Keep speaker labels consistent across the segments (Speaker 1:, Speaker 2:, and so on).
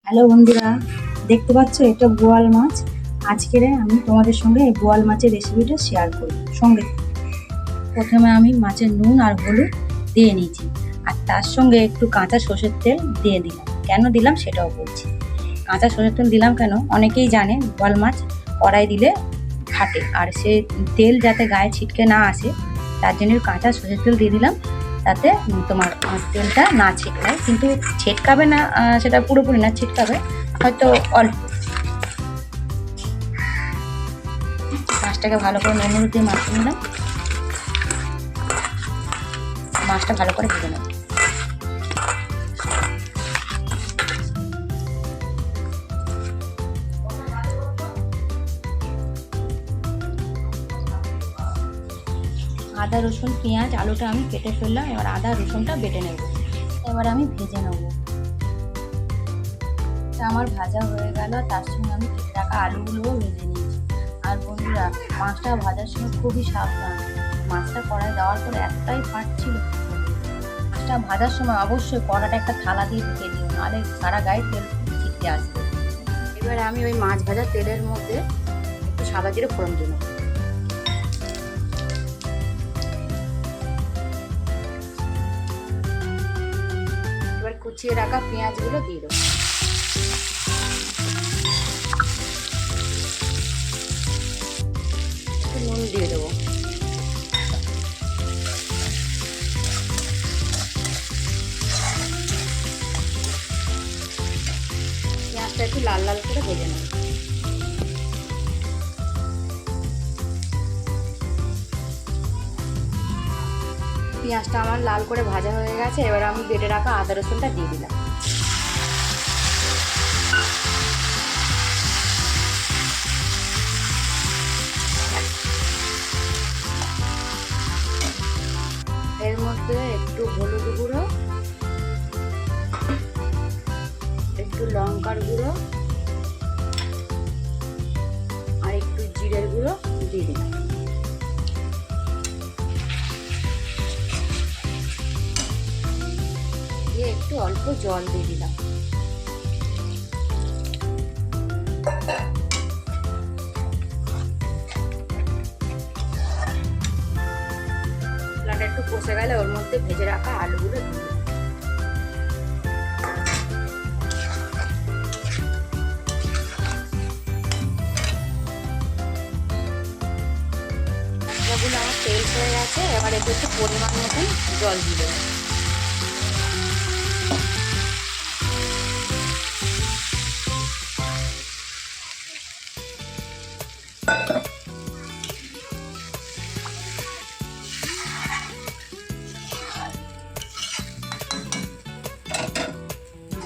Speaker 1: Hello বন্ধুরা, দেখতে পাচ্ছ এটা বোয়াল মাছ। আজকের আমি তোমাদের সঙ্গে এই বোয়াল মাছের রেসিপিটা শেয়ার করব। সঙ্গে প্রথমে আমি মাছের নুন আর হলুদ দিয়ে নিয়েছি, আর তার সঙ্গে একটু কাঁচা সর্ষের তেল দিয়ে দিলাম। কেন দিলাম সেটাও বলছি। কাঁচা সর্ষের তেল দিলাম কেন, অনেকেই জানে বোয়াল মাছ কড়াই দিলে ফাটে, আর সে তেল যাতে গায়ে ছিটকে না আসে তার জন্য কাঁচা সর্ষের তেল দিয়ে দিলাম, তাতে তোমার তেলটা না ছিটকায়। কিন্তু ছিটকাবে না, সেটা পুরোপুরি না, ছিটকাবে হয়তো অল্প। মাছটাকে ভালো করে নুন হলুদ দিয়ে মাখিয়ে নিলাম। মাছটা ভালো করে ভেজে নেব। আদা রসুন পেঁয়াজ আলুটা আমি কেটে ফেললাম, এবার আদা রসুনটা বেটে নেব। এবার আমি ভেজে নেব। আমার ভাজা হয়ে গেল, তার সঙ্গে আমি কেটে রাখা আলুগুলোও ভেজে নিয়েছি। আর বন্ধুরা, মাছটা ভাজার সময় খুবই সাবধান। মাছটা কড়াই দেওয়ার পর এতটাই ফাটছিল। মাছটা ভাজার সময় অবশ্যই কড়াটা একটা থালা দিয়ে ঢুকে দিও, নাহলে সারা গায়ে তেল ছিটকে আসবে। এবার আমি ওই মাছ ভাজা তেলের মধ্যে একটু সাদা জিরে ফোড়ন দিয়ে নেব। এবার কুচিয়ে রাখা পেঁয়াজগুলো দিয়ে দেবো। নুন দিয়ে দেবো। পেঁয়াজটা একটু লাল লাল করে ভেজে নেব। পেঁয়াজটা আমার লাল করে ভাজা হয়ে গেছে, এবার আমি বেটে রাখা আদা রসুনটা দিয়ে দিলাম। এর মধ্যে একটু হলুদ গুঁড়ো, একটু লঙ্কার গুঁড়ো আর একটু জিরের গুঁড়ো দিয়ে দিলাম। দিয়ে একটু অল্প জল দিয়ে দিলাম। মশলাটা একটু কষে গেলে ওর মধ্যে ভেজে রাখা আলুগুলো দিয়ে দিলাম। মশলাগুলো আমার তেল হয়ে গেছে, এবার এতে একটু পরিমাণ মতন জল দিয়ে দেবো।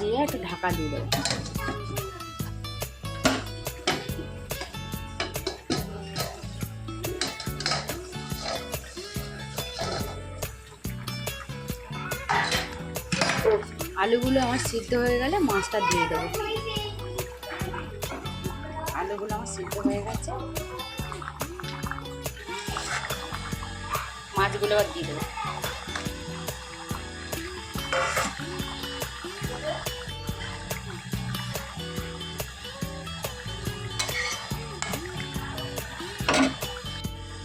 Speaker 1: দিয়ে একটু ঢাকা দিয়ে দেবো। আলুগুলো আমার সিদ্ধ হয়ে গেলে মাছটা দিয়ে দেবো। আলুগুলো আমার সিদ্ধ হয়ে গেছে, মাছগুলো আবার দিয়ে দেবো।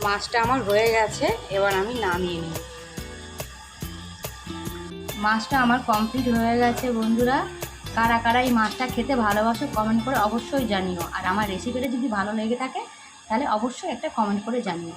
Speaker 1: মাছটা আমার হয়ে গেছে, এবার আমি নামিয়ে নিই। মাছটা আমার কমপ্লিট হয়ে গেছে। বন্ধুরা, কারা কারা এই মাছটা খেতে ভালোবাসো কমেন্ট করে অবশ্যই জানিও। আর আমার রেসিপিটা যদি ভালো লেগে থাকে তাহলে অবশ্যই একটা কমেন্ট করে জানিও।